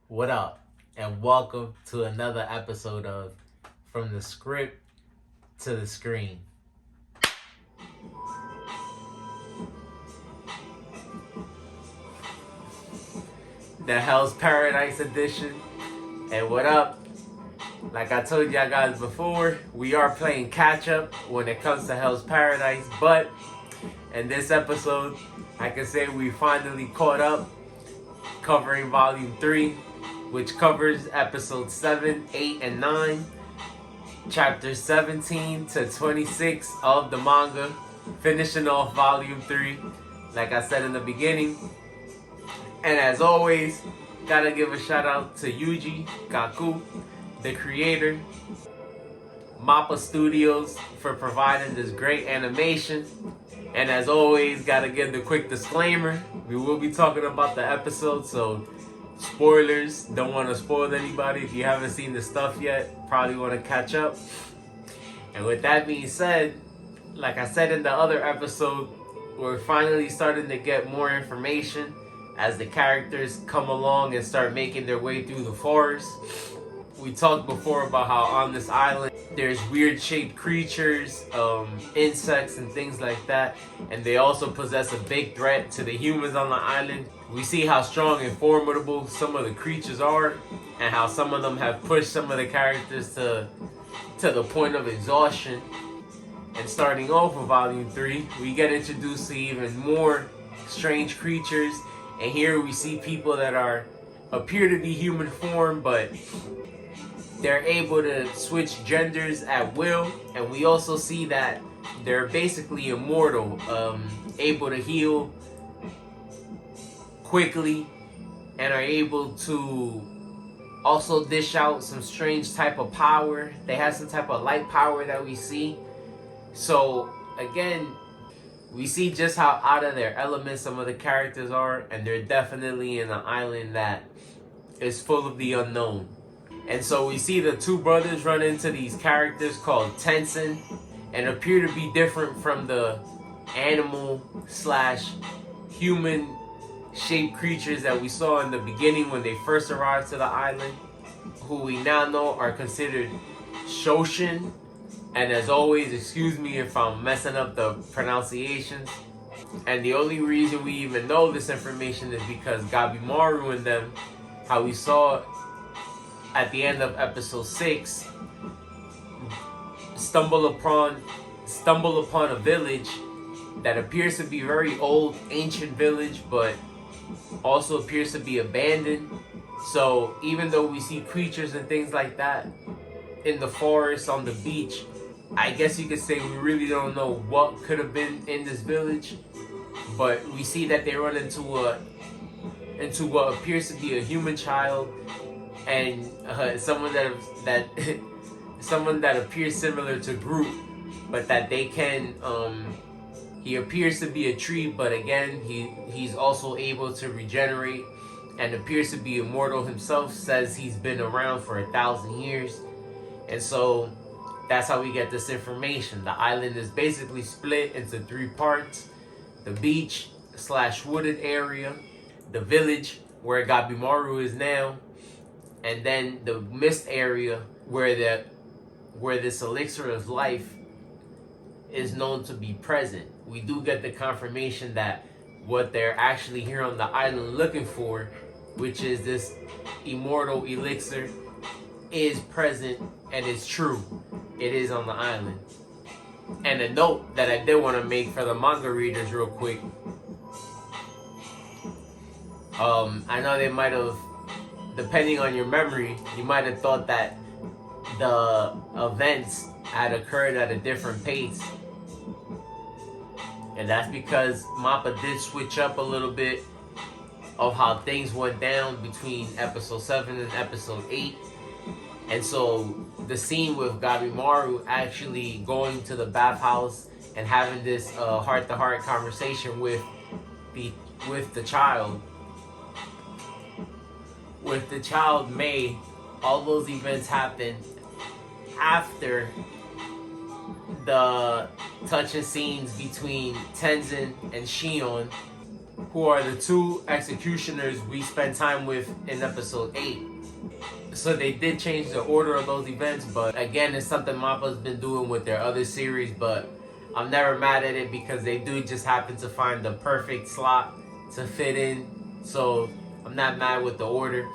What up? And welcome to another episode of From the Script to the Screen. The Hell's Paradise edition. And what up? Like I told y'all guys before, we are playing catch up when it comes to Hell's Paradise, but in this episode, I can say we finally caught up, covering Volume 3, which covers episodes 7, 8, and 9, chapters 17 to 26 of the manga, finishing off Volume 3, like I said in the beginning. And as always, gotta give a shout out to Yuji Kaku, the creator, Mappa Studios for providing this great animation. And as always, gotta give the quick disclaimer, we will be talking about the episode, so spoilers, don't want to spoil anybody. If you haven't seen the stuff yet, probably want to catch up. And with that being said, like I said in the other episode, we're finally starting to get more information as the characters come along and start making their way through the forest. We talked before about how on this island there's weird shaped creatures, insects and things like that, and they also possess a big threat to the humans on the island. We see how strong and formidable some of the creatures are, and how some of them have pushed some of the characters to the point of exhaustion. And starting off with Volume 3, we get introduced to even more strange creatures, and here we see people that appear to be human form, but they're able to switch genders at will. And we also see that they're basically immortal, able to heal quickly, and are able to also dish out some strange type of power. They have some type of light power that we see. So again, we see just how out of their element some of the characters are, and they're definitely in an island that is full of the unknown. And so we see the two brothers run into these characters called Tensen, and appear to be different from the animal / human shaped creatures that we saw in the beginning when they first arrived to the island, who we now know are considered Shoshin. And as always, excuse me if I'm messing up the pronunciations. And the only reason we even know this information is because Gabimaru and them, how we saw at the end of episode 6, stumble upon a village that appears to be a very old, ancient village, but also appears to be abandoned. So even though we see creatures and things like that in the forest, on the beach, I guess you could say we really don't know what could have been in this village. But we see that they run into what appears to be a human child, and someone that appears similar to Groot, but that they can he appears to be a tree, but again he's also able to regenerate and appears to be immortal himself. Says he's been around for 1,000 years. And so that's how we get this information. The island is basically split into 3 parts: the beach / wooded area, the village where Gabimaru is now, and then the mist area where this elixir of life is known to be present. We do get the confirmation that what they're actually here on the island looking for, which is this immortal elixir, is present and is true. It is on the island. And a note that I did want to make for the manga readers real quick. I know they might have, depending on your memory, you might have thought that the events had occurred at a different pace. And that's because Mappa did switch up a little bit of how things went down between episode 7 and episode 8. And so the scene with Gabimaru actually going to the bathhouse and having this heart-to-heart conversation with the child. With the child May, all those events happened after the touching scenes between Tenzin and Shion, who are the two executioners we spent time with in episode 8. So they did change the order of those events, but again, it's something Mappa's been doing with their other series, but I'm never mad at it because they do just happen to find the perfect slot to fit in. So I'm not mad with the order.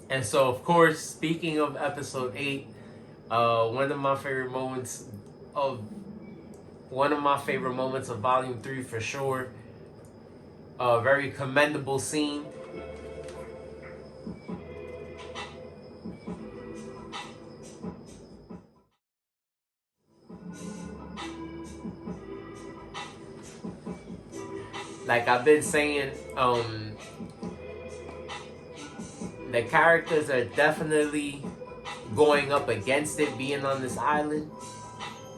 And so, of course, speaking of episode 8, one of my favorite moments of volume 3 for sure. A very commendable scene. Like I've been saying, the characters are definitely going up against it being on this island.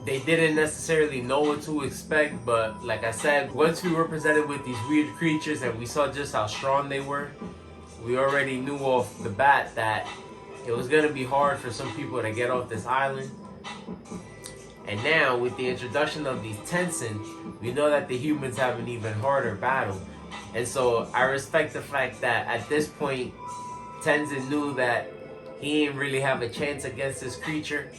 They didn't necessarily know what to expect, but like I said, once we were presented with these weird creatures and we saw just how strong they were, we already knew off the bat that it was going to be hard for some people to get off this island. And now, with the introduction of these Tenzin, we know that the humans have an even harder battle. And so I respect the fact that at this point, Tenzin knew that he didn't really have a chance against this creature.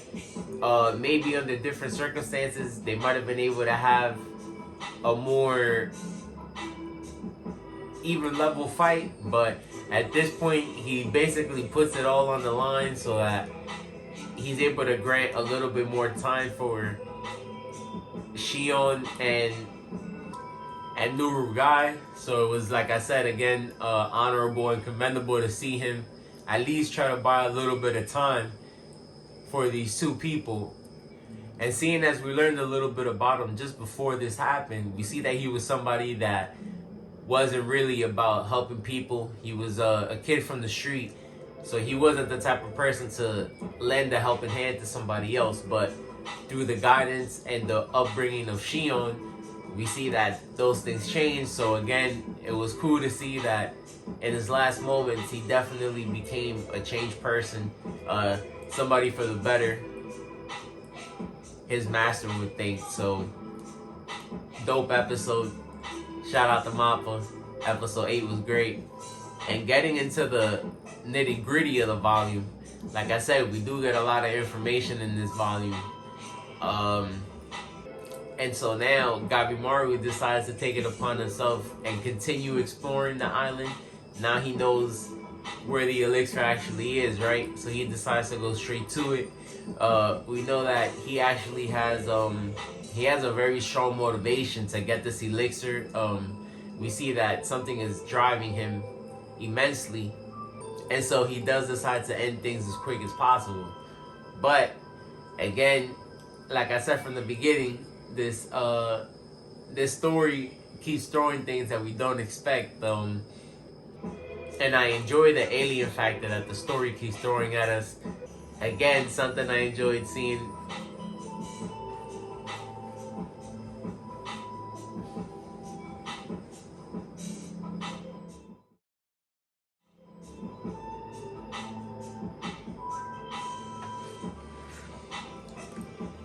Maybe under different circumstances, they might have been able to have a more even level fight. But at this point, he basically puts it all on the line so that he's able to grant a little bit more time for Shion and Nurugai. So it was, like I said, again, honorable and commendable to see him at least try to buy a little bit of time for these two people. And seeing as we learned a little bit about him just before this happened, we see that he was somebody that wasn't really about helping people. He was a kid from the street, so he wasn't the type of person to lend a helping hand to somebody else. But through the guidance and the upbringing of Shion, we see that those things change. So again, it was cool to see that in his last moments, he definitely became a changed person, somebody for the better, his master would think. So, dope episode. Shout out to Mappa. Episode 8 was great. And getting into the nitty gritty of the volume, like I said, we do get a lot of information in this volume. And so now Gabimaru decides to take it upon himself and continue exploring the island. Now he knows where the elixir actually is, right? So he decides to go straight to it. We know that he actually has a very strong motivation to get this elixir. We see that something is driving him immensely, and so he does decide to end things as quick as possible. But again, like I said from the beginning, this story keeps throwing things that we don't expect. And I enjoy the alien factor that the story keeps throwing at us. Again, something I enjoyed seeing.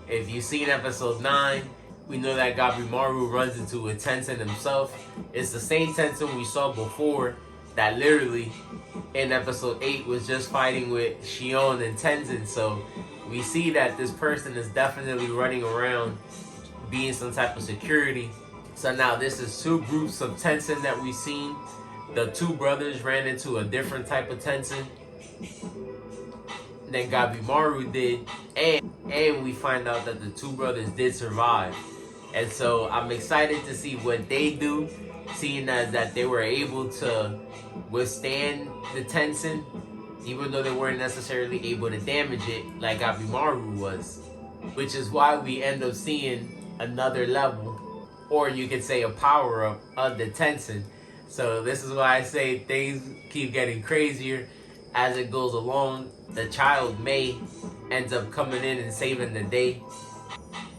If you've seen episode 9, we know that Gabimaru runs into a Tenzin himself. It's the same Tenzin we saw before that literally in episode 8 was just fighting with Shion and Tenzin. So we see that this person is definitely running around being some type of security. So now this is two groups of Tenzin that we've seen. The two brothers ran into a different type of Tenzin than Gabimaru did, and we find out that the two brothers did survive. And so I'm excited to see what they do, seeing as that they were able to withstand the Tenzin, even though they weren't necessarily able to damage it like Gabimaru was. Which is why we end up seeing another level, or you could say a power-up of the Tenzin. So this is why I say things keep getting crazier as it goes along. The child May ends up coming in and saving the day.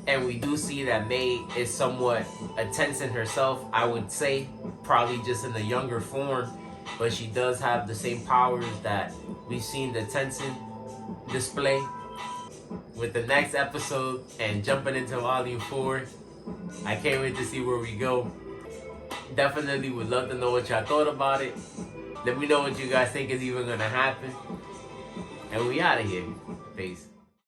And we do see that May is somewhat a Tenzin herself, I would say, probably just in a younger form, but she does have the same powers that we've seen the Tenzin display. With the next episode and jumping into volume 4, I can't wait to see where we go. Definitely would love to know what y'all thought about it. Let me know what you guys think is even gonna happen. And we out of here. Peace.